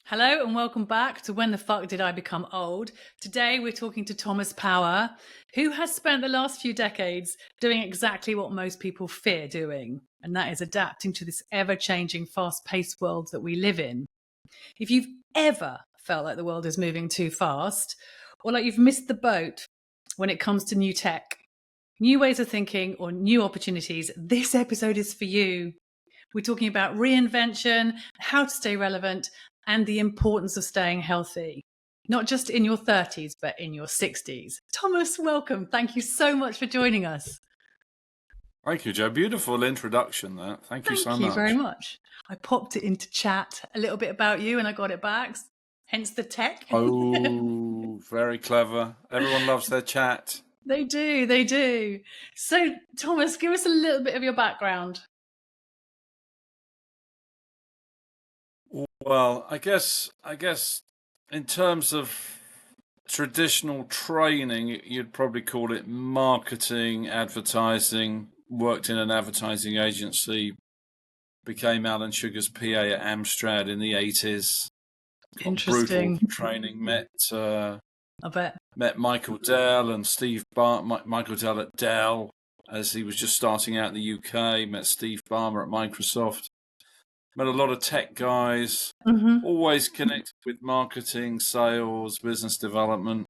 Hello and welcome back to When the Fuck Did I Become Old? Today we're talking to Thomas Power, who has spent the last few decades doing exactly what most people fear doing, and that is adapting to this ever-changing, fast-paced world that we live in. If you've ever felt like the world is moving too fast, or like you've missed the boat when it comes to new tech, new ways of thinking, or new opportunities, this episode is for you. We're talking about reinvention, how to stay relevant, and the importance of staying healthy, not just in your 30s, but in your 60s. Thomas, welcome. Thank you so much for joining us. Thank you, Joe. Beautiful introduction there. Thank you so much. Thank you very much. I popped it into chat a little bit about you and I got it back, hence the tech. Oh, very clever. Everyone loves their chat. They do. So, Thomas, give us a little bit of your background. Well, I guess in terms of traditional training, you'd probably call it marketing, advertising. Worked in an advertising agency, became Alan Sugar's PA at Amstrad in the 80s. Interesting. Brutal training. I bet. Met Michael Dell and Steve Michael Dell at Dell as he was just starting out in the UK. Met Steve Ballmer at Microsoft. Met a lot of tech guys. Always connected with marketing, sales, business development.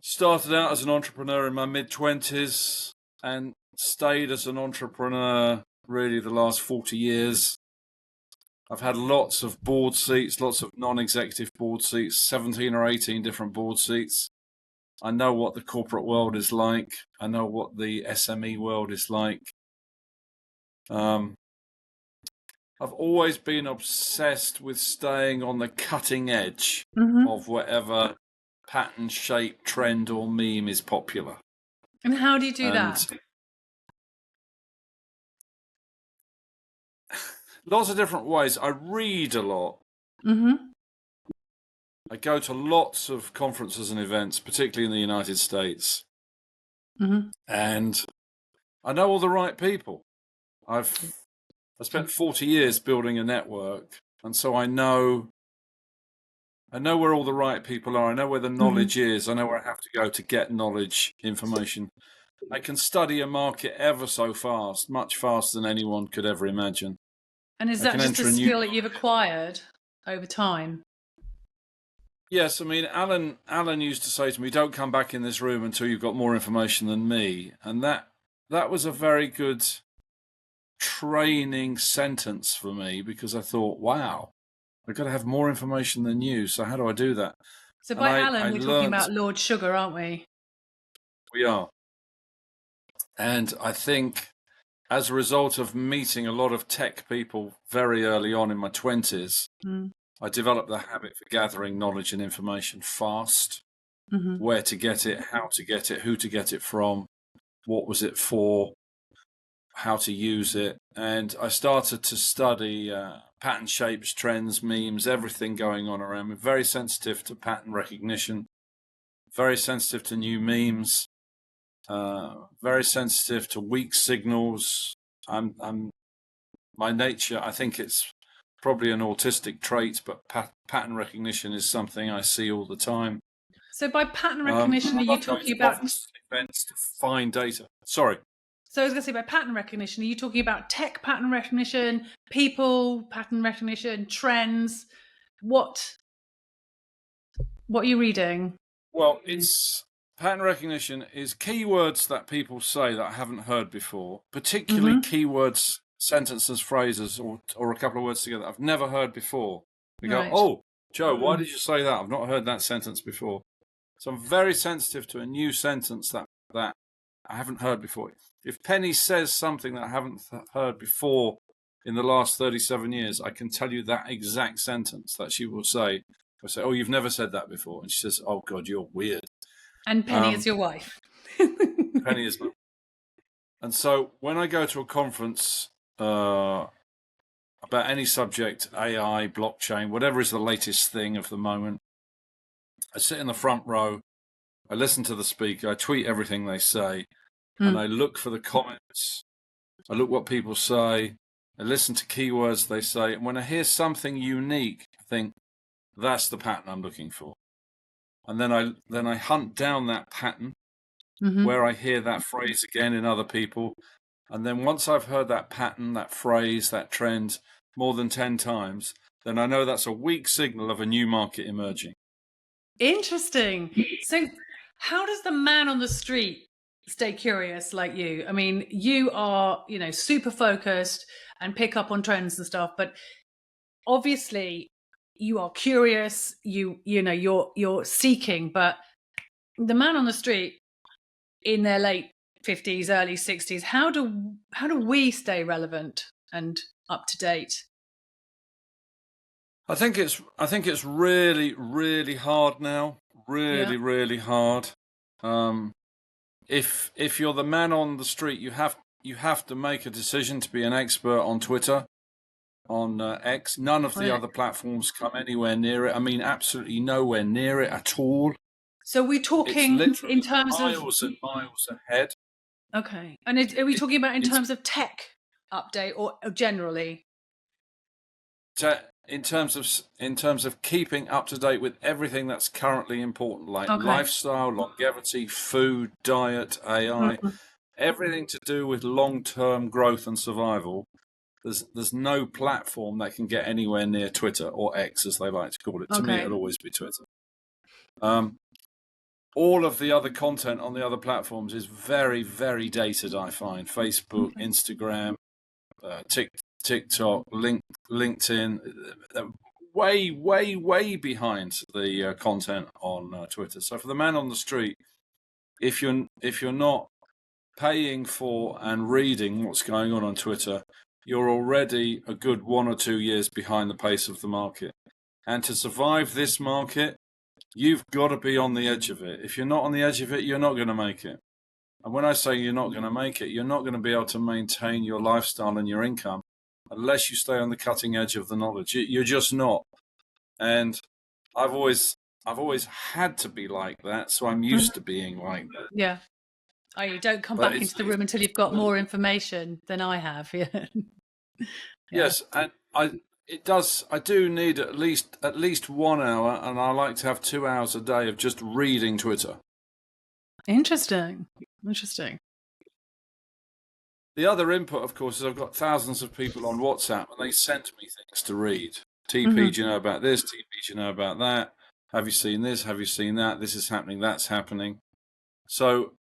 Started out as an entrepreneur in my mid-20s and stayed as an entrepreneur really the last 40 years. I've had lots of board seats, lots of non-executive board seats, 17 or 18 different board seats. I know what the corporate world is like. I know what the SME world is like. I've always been obsessed with staying on the cutting edge of whatever pattern, shape, trend, or meme is popular. And how do you do that? Lots of different ways. I read a lot. I go to lots of conferences and events, particularly in the United States. And I know all the right people. I spent 40 years building a network, and so I know where all the right people are. I know where the knowledge is. I know where I have to go to get knowledge, information. I can study a market ever so fast, much faster than anyone could ever imagine. And is that just a skill that you've acquired over time? Yes, I mean, Alan used to say to me, "Don't come back in this room until you've got more information than me," and that was a very good training sentence for me, because I thought, wow, I've got to have more information than you. So how do I do that? So by Alan, we're talking about Lord Sugar, aren't we? We are. And I think as a result of meeting a lot of tech people very early on in my 20s, I developed the habit for gathering knowledge and information fast. Where to get it, how to get it, who to get it from, what was it for, how to use it. And I started to study pattern, shapes, trends, memes, everything going on around me. Very sensitive to pattern recognition, very sensitive to new memes, very sensitive to weak signals. My nature, I think it's probably an autistic trait, but pattern recognition is something I see all the time. So by pattern recognition, are you talking about events to find data? Sorry. So I was going to say, by pattern recognition, are you talking about tech pattern recognition, people pattern recognition, trends? What are you reading? Well, it's pattern recognition is keywords that people say that I haven't heard before, particularly keywords, sentences, phrases, or a couple of words together I've never heard before. They go, "Oh, Joe, why did you say that? I've not heard that sentence before." So I'm very sensitive to a new sentence that I haven't heard before. If Penny says something that I haven't heard before in the last 37 years, I can tell you that exact sentence that she will say. I say, "Oh, you've never said that before." And she says, "Oh, God, you're weird." And Penny is your wife. Penny is my wife. And so when I go to a conference about any subject, AI, blockchain, whatever is the latest thing of the moment, I sit in the front row, I listen to the speaker, I tweet everything they say, and I look for the comments. I look what people say. I listen to keywords they say. And when I hear something unique think that's the pattern I'm looking for. And then I hunt down that pattern where I hear that phrase again in other people. And then once I've heard that pattern, that phrase, that trend more than 10 times, then I know that's a weak signal of a new market emerging. Interesting. So how does the man on the street stay curious like you? I mean, you are, super focused and pick up on trends and stuff, but obviously you are curious, you're seeking, but the man on the street in their late 50s, early 60s, how do we stay relevant and up to date? I think it's really, really hard now. Really hard. If you're the man on the street, you have to make a decision to be an expert on Twitter, on X. None of the other platforms come anywhere near it. I mean, absolutely nowhere near it at all. So we're talking in terms of miles and miles ahead. Okay, and are we talking about in terms of tech update or generally? In terms of keeping up to date with everything that's currently important, like lifestyle, longevity, food, diet, AI, everything to do with long-term growth and survival. There's no platform that can get anywhere near Twitter, or X as they like to call it. To me, it'll always be Twitter. All of the other content on the other platforms is very, very dated, I find. Facebook, Instagram, TikTok, LinkedIn, way, way, way behind the content on Twitter. So for the man on the street, if you're not paying for and reading what's going on Twitter, you're already a good 1 or 2 years behind the pace of the market. And to survive this market, you've got to be on the edge of it. If you're not on the edge of it, you're not going to make it. And when I say you're not going to make it, you're not going to be able to maintain your lifestyle and your income unless you stay on the cutting edge of the knowledge. You're just not. And I've always had to be like that, so I'm used to being like that. Yeah. Oh, you don't come back into the room until you've got more information than I have. Yeah. Yes, and I do need at least 1 hour, and I like to have 2 hours a day of just reading Twitter. Interesting. The other input, of course, is I've got thousands of people on WhatsApp, and they send me things to read. TP, do you know about this? TP, do you know about that? Have you seen this? Have you seen that? This is happening, that's happening. So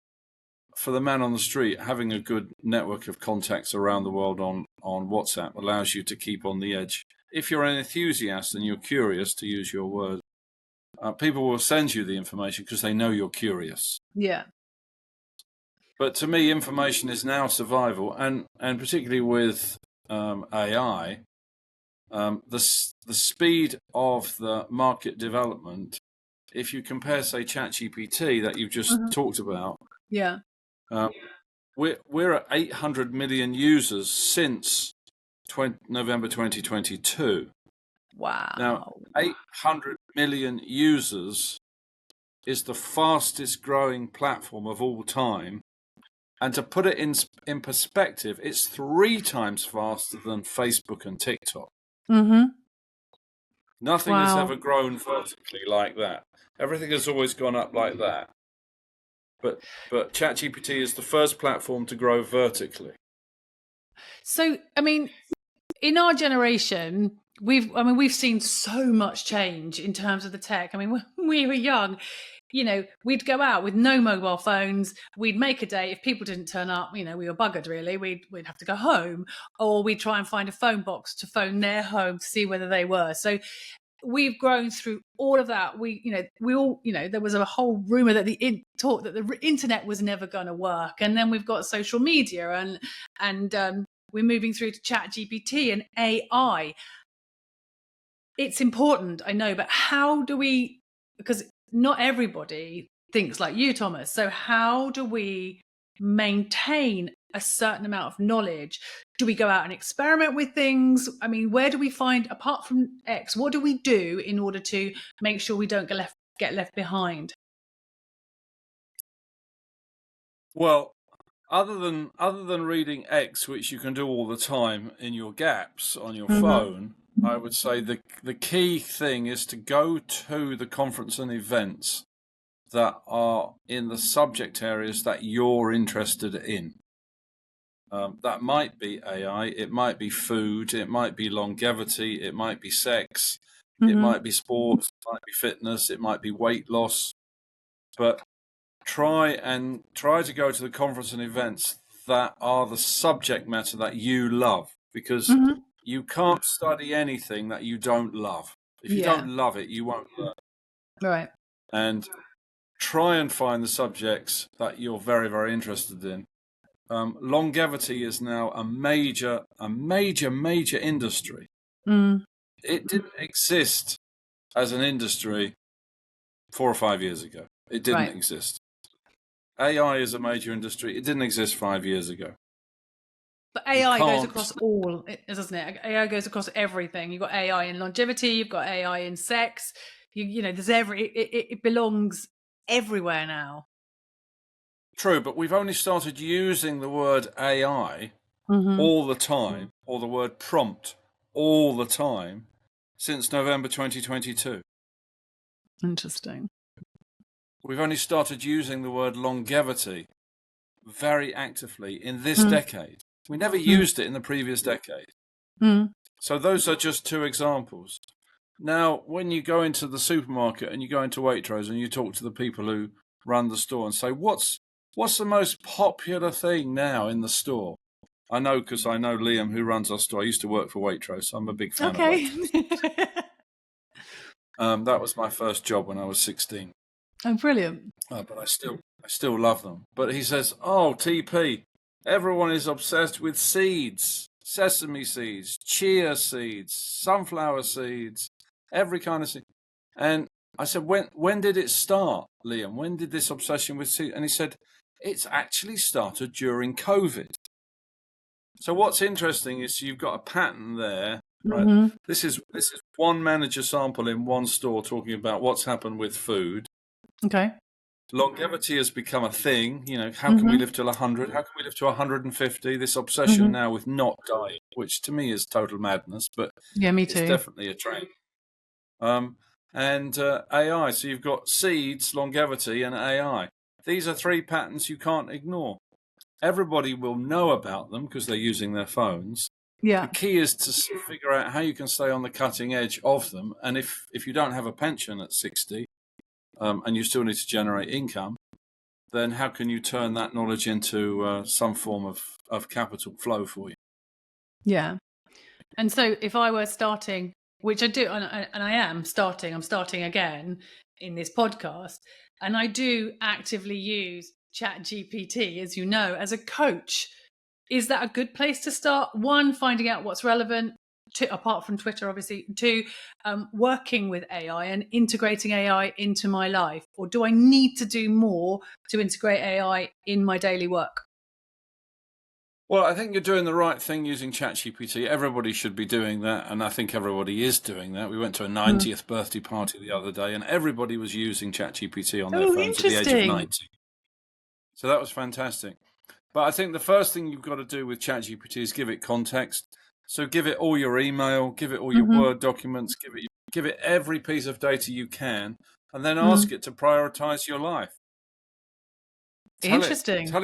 for the man on the street, having a good network of contacts around the world on WhatsApp allows you to keep on the edge. If you're an enthusiast and you're curious, to use your word, people will send you the information because they know you're curious. Yeah. But to me, information is now survival, and particularly with AI, the speed of the market development. If you compare, say, ChatGPT that you've just talked about, we're at 800 million users since November 2022. Wow! Now, 800 million users is the fastest growing platform of all time. And to put it in perspective, it's 3 times faster than Facebook and TikTok. Nothing has ever grown vertically like that. Everything has always gone up like that. But ChatGPT is the first platform to grow vertically. So, I mean, in our generation, we've seen so much change in terms of the tech. I mean, when we were young, we'd go out with no mobile phones. We'd make a date. If people didn't turn up, we were buggered, really. We'd have to go home, or we'd try and find a phone box to phone their home to see whether they were. So we've grown through all of that. There was a whole rumor that the internet was never going to work. And then we've got social media and we're moving through to ChatGPT and AI. It's important, I know, but how do we, because not everybody thinks like you, Thomas. So how do we maintain a certain amount of knowledge? Do we go out and experiment with things? I mean, where do we find, apart from X, what do we do in order to make sure we don't get left behind? Well, other than reading X, which you can do all the time in your gaps on your phone, I would say the key thing is to go to the conference and events that are in the subject areas that you're interested in. That might be AI, it might be food, it might be longevity, it might be sex, it might be sports, it might be fitness, it might be weight loss. But try to go to the conference and events that are the subject matter that you love, because you can't study anything that you don't love. If you don't love it, you won't learn. Right. And try and find the subjects that you're very, very interested in. Longevity is now a major industry. It didn't exist as an industry 4 or 5 years ago. It didn't exist. AI is a major industry. It didn't exist 5 years ago. But AI goes across all, doesn't it? AI goes across everything. You've got AI in longevity. You've got AI in sex. You know, there's it belongs everywhere now. True, but we've only started using the word AI all the time, or the word prompt all the time, since November 2022. Interesting. We've only started using the word longevity very actively in this decade. We never used it in the previous decade. So those are just two examples. Now, when you go into the supermarket and you go into Waitrose and you talk to the people who run the store and say, what's the most popular thing now in the store? I know, because I know Liam, who runs our store. I used to work for Waitrose, so I'm a big fan of Waitrose. That was my first job when I was 16. Oh, brilliant. But I still love them. But he says, oh, TP, everyone is obsessed with seeds, sesame seeds, chia seeds, sunflower seeds, every kind of seed. And I said, when did it start, Liam? When did this obsession with seeds? And he said, it's actually started during COVID. So what's interesting is you've got a pattern there. Right? This is one manager sample in one store talking about what's happened with food. Okay. Longevity has become a thing. You know, how can we live till 100? How can we live to 150? This obsession now with not dying, which to me is total madness, but yeah, me too. It's definitely a trend. And AI. So you've got seeds, longevity, and AI. These are three patterns you can't ignore. Everybody will know about them because they're using their phones. Yeah. The key is to figure out how you can stay on the cutting edge of them. And if you don't have a pension at 60, and you still need to generate income, then how can you turn that knowledge into some form of capital flow for you? Yeah. And so if I were starting, which I do, and I am starting, I'm starting again in this podcast, and I do actively use ChatGPT, as you know, as a coach. Is that a good place to start? One, finding out what's relevant, apart from Twitter, obviously. Two, working with AI and integrating AI into my life. Or do I need to do more to integrate AI in my daily work? Well, I think you're doing the right thing using ChatGPT. Everybody should be doing that, and I think everybody is doing that. We went to a 90th birthday party the other day, and everybody was using ChatGPT on their phones at the age of 90. So that was fantastic. But I think the first thing you've got to do with ChatGPT is give it context. So give it all your email, give it all your Word documents, give it every piece of data you can, and then ask it to prioritize your life. Interesting. Tell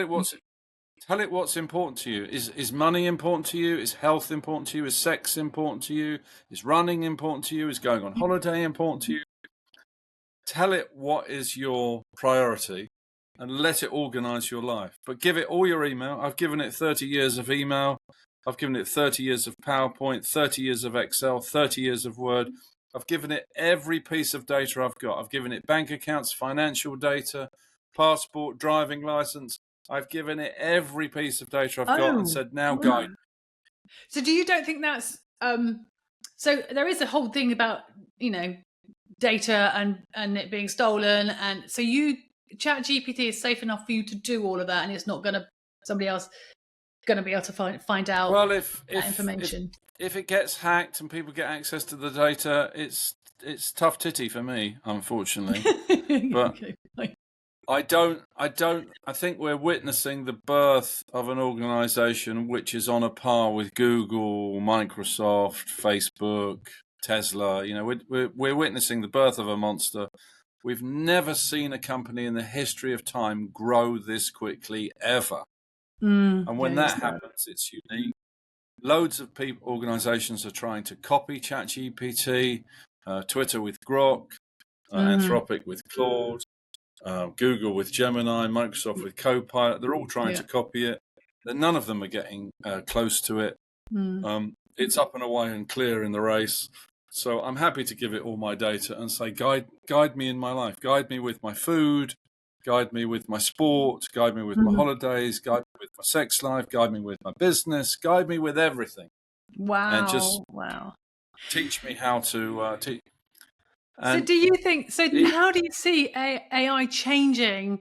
it what's important to you. Is money important to you? Is health important to you? Is sex important to you? Is running important to you? Is going on holiday important to you? Tell it what is your priority and let it organize your life. But give it all your email. I've given it 30 years of email. I've given it 30 years of PowerPoint, 30 years of Excel, 30 years of Word. I've given it every piece of data I've got. I've given it bank accounts, financial data, passport, driving license. I've given it every piece of data I've got and said, now go. So don't think that's... so there is a whole thing about, data and it being stolen. And so ChatGPT is safe enough for you to do all of that, and it's not somebody else going to be able to find out that information. If it gets hacked and people get access to the data, it's tough titty for me, unfortunately. But I think we're witnessing the birth of an organization which is on a par with Google, Microsoft, Facebook, Tesla. You know, we're witnessing the birth of a monster. We've never seen a company in the history of time grow this quickly ever. And when that happens, it's unique. Loads of people, organizations are trying to copy ChatGPT, Twitter with Grok, Anthropic with Claude. Google with Gemini, Microsoft with Copilot, they're all trying to copy it. None of them are getting close to it. It's up and away and clear in the race. So I'm happy to give it all my data and say, guide me in my life, guide me with my food, guide me with my sport, guide me with my holidays, guide me with my sex life, guide me with my business, guide me with everything. Wow. And just teach me how to teach. So do you think, how do you see AI changing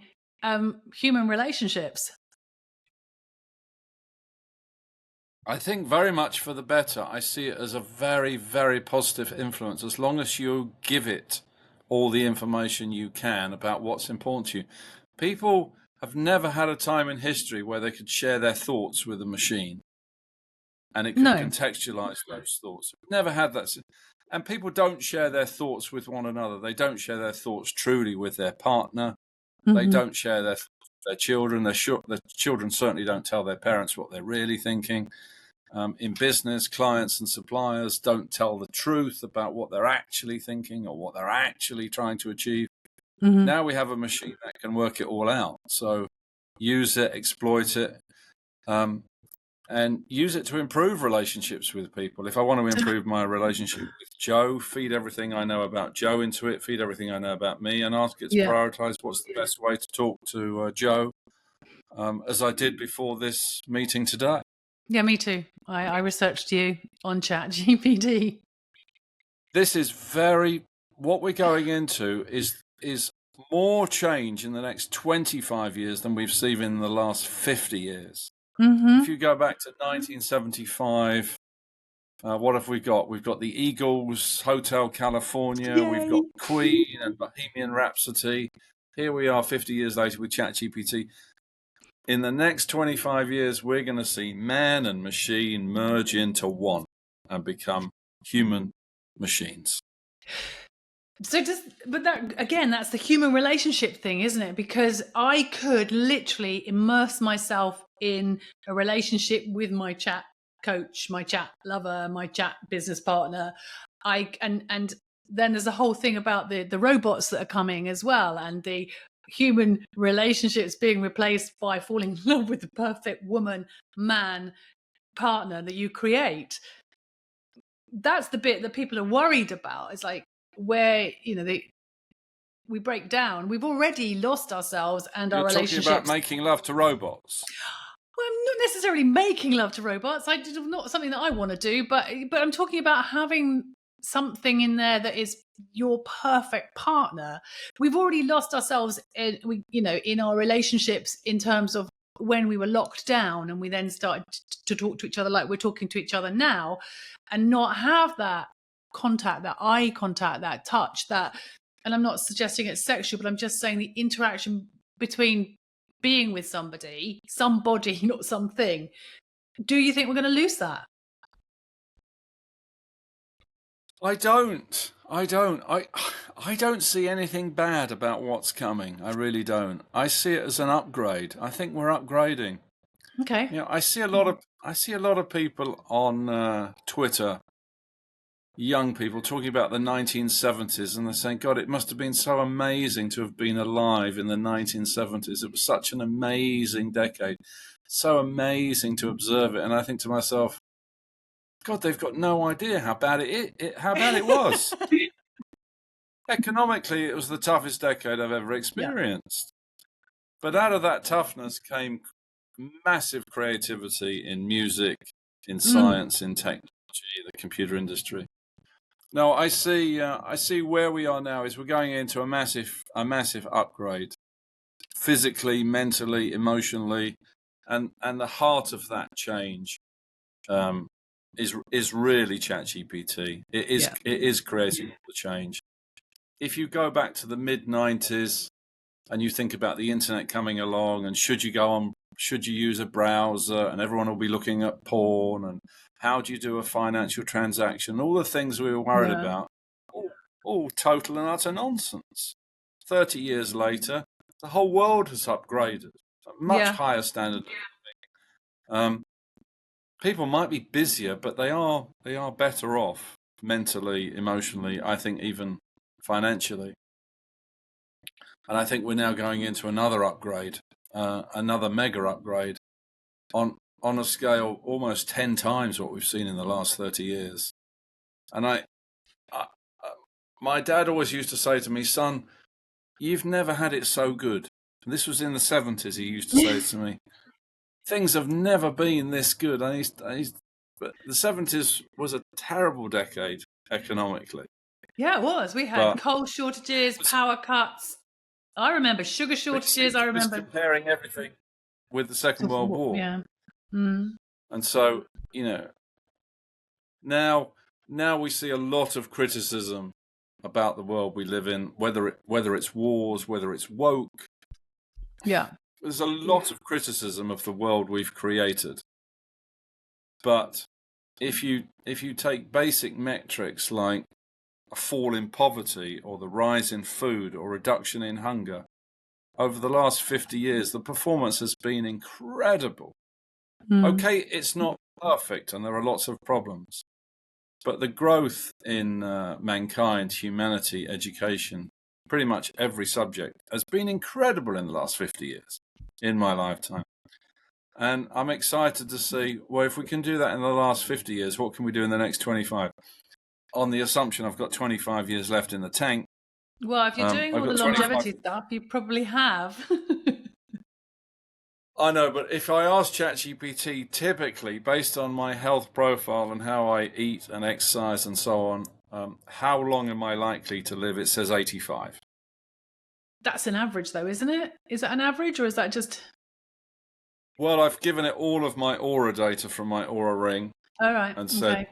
human relationships? I think very much for the better. I see it as a very, very positive influence, as long as you give it all the information you can about what's important to you. People have never had a time in history where they could share their thoughts with a machine and it could contextualize those thoughts. Never had that. And people don't share their thoughts with one another. They don't share their thoughts truly with their partner. They don't share their children. Their children certainly don't tell their parents what they're really thinking. In business, clients and suppliers don't tell the truth about what they're actually thinking or what they're actually trying to achieve. Now we have a machine that can work it all out. So use it, exploit it, and use it to improve relationships with people. If I want to improve my relationship with Joe, feed everything I know about Joe into it, feed everything I know about me, and ask it to prioritize what's the best way to talk to Joe, as I did before this meeting today. Yeah, me too. I researched you on ChatGPT. This is what we're going into is more change in the next 25 years than we've seen in the last 50 years. If you go back to 1975, what have we got? We've got the Eagles, Hotel California. Yay. We've got Queen and Bohemian Rhapsody. Here we are 50 years later with ChatGPT. In the next 25 years, we're going to see man and machine merge into one and become human machines. So that's the human relationship thing, isn't it? Because I could literally immerse myself in a relationship with my chat coach, my chat lover, my chat business partner. And then there's a whole thing about the robots that are coming as well, and the human relationships being replaced by falling in love with the perfect woman, man, partner that you create. That's the bit that people are worried about. It's like, where we break down. We've already lost ourselves and our relationships. You're talking about making love to robots. Well, I'm not necessarily making love to robots. It's not something that I want to do, but I'm talking about having something in there that is your perfect partner. We've already lost ourselves in our relationships in terms of when we were locked down and we then started to talk to each other like we're talking to each other now, and not have that contact, that eye contact, that touch, and I'm not suggesting it's sexual, but I'm just saying the interaction between being with somebody, not something. Do you think we're going to lose that? I don't. I don't see anything bad about what's coming. I really don't. I see it as an upgrade. I think we're upgrading. Okay. I see a lot of people on Twitter, young people talking about the 1970s, and they're saying, God, it must have been so amazing to have been alive in the 1970s. It was such an amazing decade, so amazing to observe it. And I think to myself, God, they've got no idea how bad it was. Economically, it was the toughest decade I've ever experienced. But out of that toughness came massive creativity in music, in science, in technology, the computer industry. No, I see where we are now is we're going into a massive upgrade, physically, mentally, emotionally, and the heart of that change is really ChatGPT. It is creating the change. If you go back to the mid-90s, and you think about the internet coming along, and should you use a browser, and everyone will be looking at porn, and how do you do a financial transaction, all the things we were worried about, all total and utter nonsense. 30 years later, the whole world has upgraded to a much higher standard. People might be busier, but they are better off mentally, emotionally, I think even financially. And I think we're now going into another upgrade, another mega upgrade on a scale almost 10 times what we've seen in the last 30 years. And my dad always used to say to me, son, you've never had it so good. And this was in the 70s, he used to say to me. Things have never been this good. But the 70s was a terrible decade economically. Yeah, it was. We had coal shortages, power cuts. I remember sugar shortages. I remember comparing everything with the Second World War. Yeah. And so, now we see a lot of criticism about the world we live in, whether it's wars, whether it's woke. Yeah. There's a lot of criticism of the world we've created. But if you take basic metrics like a fall in poverty or the rise in food or reduction in hunger, over the last 50 years, the performance has been incredible. Okay, it's not perfect and there are lots of problems, but the growth in mankind, humanity, education, pretty much every subject has been incredible in the last 50 years in my lifetime. And I'm excited to see, well, if we can do that in the last 50 years, what can we do in the next 25? On the assumption I've got 25 years left in the tank. Well, if you're doing all the longevity stuff, you probably have. I know, but if I ask ChatGPT, typically, based on my health profile and how I eat and exercise and so on, how long am I likely to live? It says 85. That's an average, though, isn't it? Is that an average, or is that just... Well, I've given it all of my Aura data from my Aura ring. All right. And said,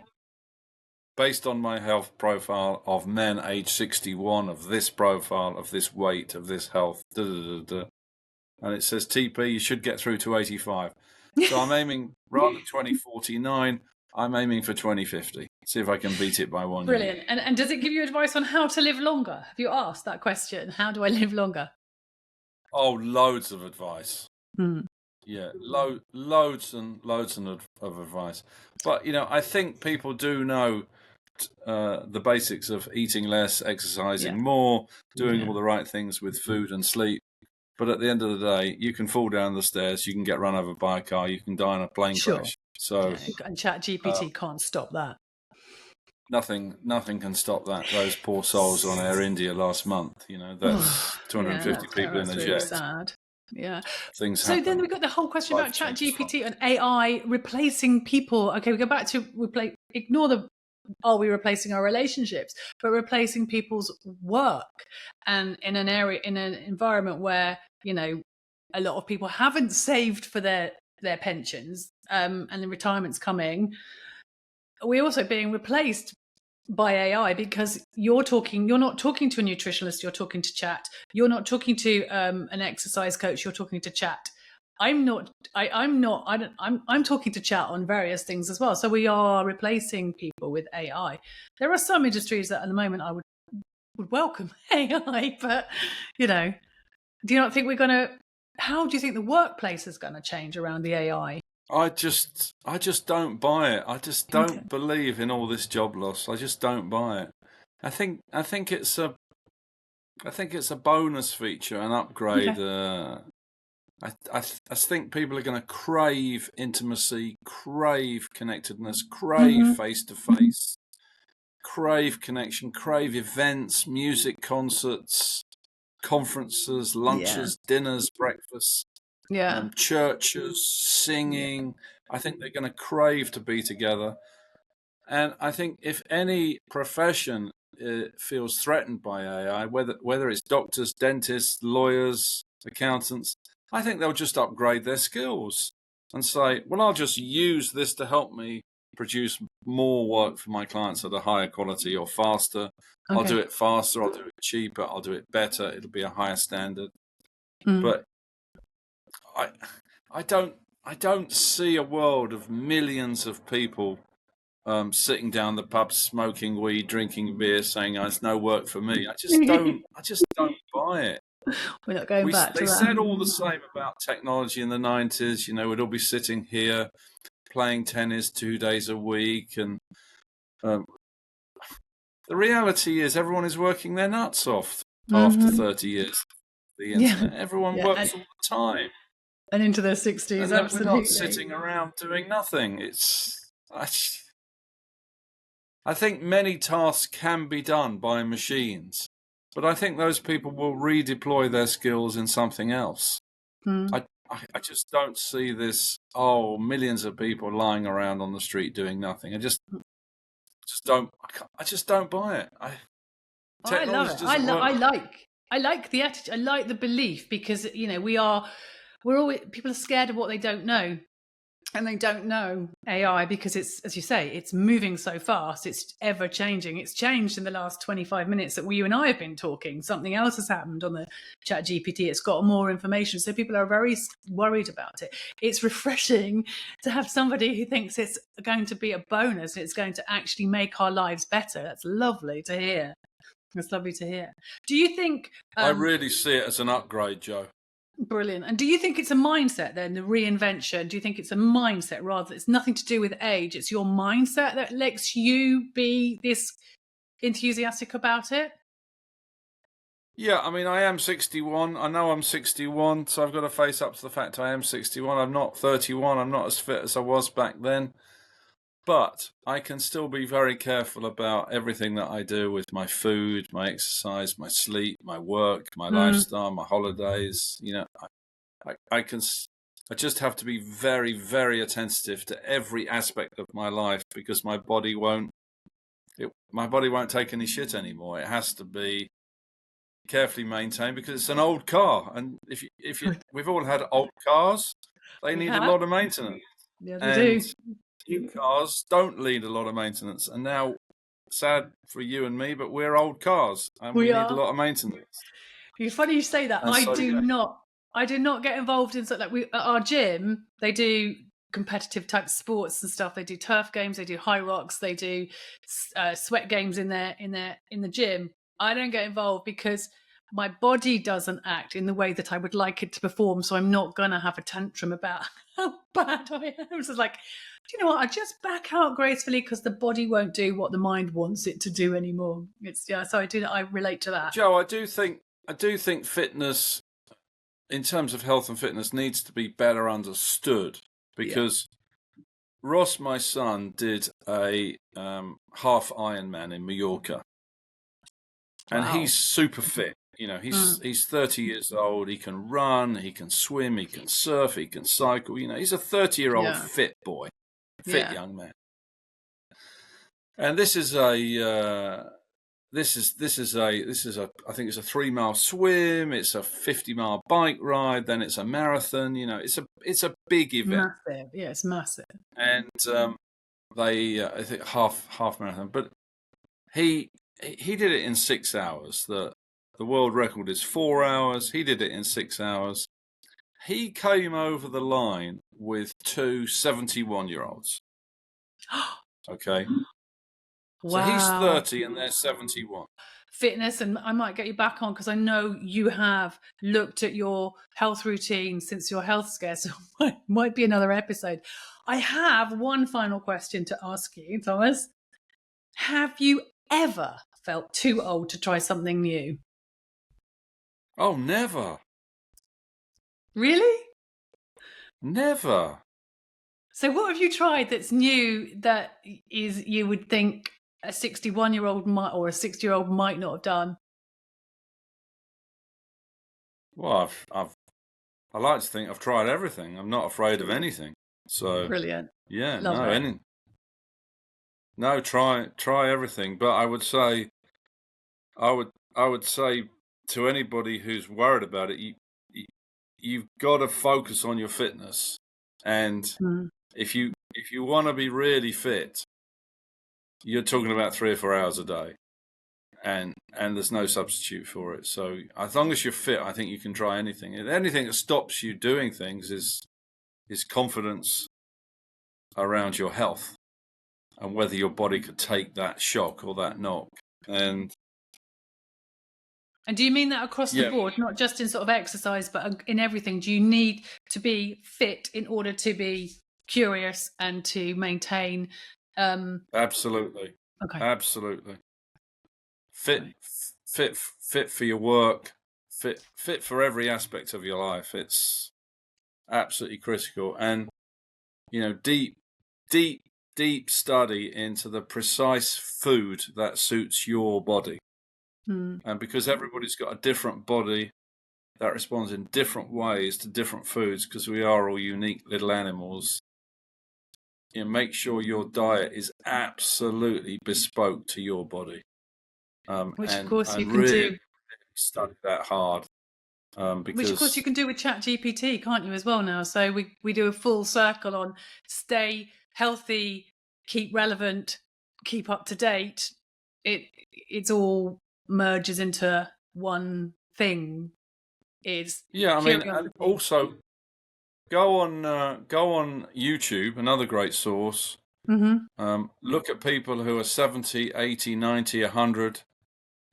based on my health profile of men age 61, of this profile, of this weight, of this health, and it says, TP, you should get through to 85. So I'm aiming, rather than 2049, I'm aiming for 2050. See if I can beat it by 1 year. Brilliant. And does it give you advice on how to live longer? Have you asked that question? How do I live longer? Oh, loads of advice. Yeah, loads and loads of advice. But, I think people do know the basics of eating less, exercising more, doing all the right things with food and sleep. But at the end of the day, you can fall down the stairs, you can get run over by a car, you can die in a plane crash. So, and ChatGPT can't stop that. Nothing can stop that. Those poor souls on Air India last month, that's 250 people in a jet. Really sad. Yeah. Things happen. So then we've got the whole question about ChatGPT and AI replacing people. Okay, we go back to ignore the are we replacing our relationships, but replacing people's work, and in an environment where a lot of people haven't saved for their pensions, and the retirement's coming. We're also being replaced by AI because you're not talking to a nutritionist, you're talking to chat. You're not talking to an exercise coach, you're talking to chat. I'm talking to chat on various things as well. So we are replacing people with AI. There are some industries that at the moment I would welcome AI, but do you not think how do you think the workplace is going to change around the AI? I just don't buy it. I just don't believe in all this job loss. I just don't buy it. I think it's a bonus feature, an upgrade. I think people are going to crave intimacy, crave connectedness, crave face-to-face, crave connection, crave events, music, concerts, conferences, lunches, dinners, breakfasts, churches, singing. I think they're going to crave to be together. And I think if any profession feels threatened by AI, whether it's doctors, dentists, lawyers, accountants, I think they'll just upgrade their skills and say, well, I'll just use this to help me produce more work for my clients at a higher quality or faster. Okay. I'll do it faster, I'll do it cheaper, I'll do it better, it'll be a higher standard. But I don't see a world of millions of people sitting down the pub, smoking weed, drinking beer, saying, "Oh, it's no work for me." I just don't buy it. We're not going back to They that. said all the same about technology in the 90s. You know, we'd all be sitting here playing tennis 2 days a week. And the reality is everyone is working their nuts off after 30 years of the internet. Everyone works all the time. And into their 60s, and absolutely. We're not sitting around doing nothing. I think many tasks can be done by machines, but I think those people will redeploy their skills in something else. I just don't see this, millions of people lying around on the street doing nothing. I just don't buy it. I love it. I like the attitude. I like the belief, because, you know, people are scared of what they don't know. And they don't know AI because it's, as you say, it's moving so fast. It's ever changing. It's changed in the last 25 minutes that you and I have been talking. Something else has happened on the ChatGPT. It's got more information. So people are very worried about it. It's refreshing to have somebody who thinks it's going to be a bonus and it's going to actually make our lives better. That's lovely to hear. That's lovely to hear. Do you think... I really see it as an upgrade, Joe. Brilliant. And do you think it's a mindset then, the reinvention? Do you think it's a mindset rather? It's nothing to do with age. It's your mindset that lets you be this enthusiastic about it? Yeah, I mean, I am 61. I know I'm 61, so I've got to face up to the fact I am 61. I'm not 31. I'm not as fit as I was back then. But I can still be very careful about everything that I do with my food, my exercise, my sleep, my work, my lifestyle, my holidays. You know, I just have to be very, very attentive to every aspect of my life, because my body won't take any shit anymore. It has to be carefully maintained because it's an old car, and if we've all had old cars, they need a lot of maintenance. Yeah, they do. New cars don't need a lot of maintenance, and now, sad for you and me, but we're old cars and we need a lot of maintenance. It's funny you say that. I do not get involved in at our gym. They do competitive type sports and stuff. They do turf games, they do high rocks, they do sweat games in the gym. I don't get involved because my body doesn't act in the way that I would like it to perform, so I'm not gonna have a tantrum about how bad I am. It's like, do you know what? I just back out gracefully because the body won't do what the mind wants it to do anymore. So I relate to that. Joe, I do think fitness, in terms of health and fitness, needs to be better understood, because Ross, my son, did a half Ironman in Mallorca, and he's super fit. You know, he's 30 years old. He can run, he can swim, he can surf, he can cycle. You know, he's a 30-year-old fit boy, young man. And this is a I think it's a 3-mile swim. It's a 50-mile bike ride. Then it's a marathon. You know, it's a big event. Massive, yeah, it's massive. And I think half marathon, but he did it in 6 hours. The world record is 4 hours. He did it in 6 hours. He came over the line with 2 71-year-olds. Okay. Wow. So he's 30 and they're 71. Fitness, and I might get you back on because I know you have looked at your health routine since your health scare, so it might be another episode. I have one final question to ask you, Thomas. Have you ever felt too old to try something new? Oh, never. Really? Never. So what have you tried that's new that is you would think a 61-year-old might, or a 60-year-old might not have done? Well, I like to think I've tried everything. I'm not afraid of anything. So brilliant. Yeah, Love it. Try everything. But I would say to anybody who's worried about it, you've got to focus on your fitness, and if you want to be really fit, you're talking about 3 or 4 hours a day, and and there's no substitute for it. So as long as you're fit, I think you can try anything. And anything that stops you doing things is confidence around your health and whether your body could take that shock or that knock. And do you mean that across the board, not just in sort of exercise, but in everything? Do you need to be fit in order to be curious and to maintain? Absolutely. Okay. Absolutely. Fit for your work, fit for every aspect of your life. It's absolutely critical. And, deep study into the precise food that suits your body. And because everybody's got a different body that responds in different ways to different foods, because we are all unique little animals, make sure your diet is absolutely bespoke to your body. Which, of course, you can really do. Study that hard. Which, of course, you can do with ChatGPT, can't you, as well now? So we do a full circle on stay healthy, keep relevant, keep up to date. It's all merges into one thing. And also go on YouTube, another great source. Look at people who are 70, 80, 90, 100,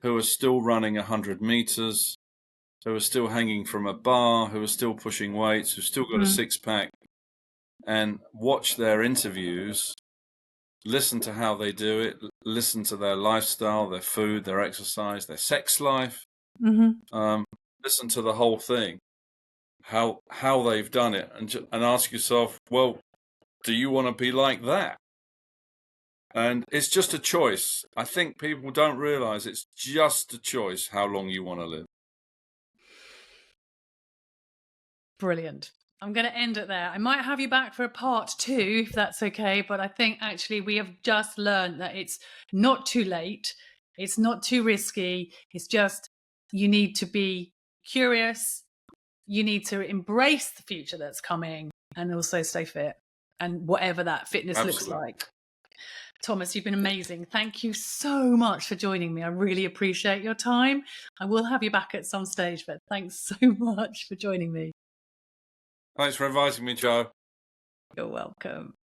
who are still running 100 meters, who are still hanging from a bar, who are still pushing weights, who've still got a six-pack, and watch their interviews, listen to how they do it, listen to their lifestyle, their food, their exercise, their sex life, listen to the whole thing, how they've done it, and ask yourself, well, do you want to be like that? And it's just a choice. I think people don't realize it's just a choice how long you want to live. Brilliant. I'm going to end it there. I might have you back for a part 2, if that's okay. But I think actually we have just learned that it's not too late. It's not too risky. It's just you need to be curious. You need to embrace the future that's coming and also stay fit and whatever that fitness looks like. Thomas, you've been amazing. Thank you so much for joining me. I really appreciate your time. I will have you back at some stage, but thanks so much for joining me. Thanks for inviting me, Joe. You're welcome.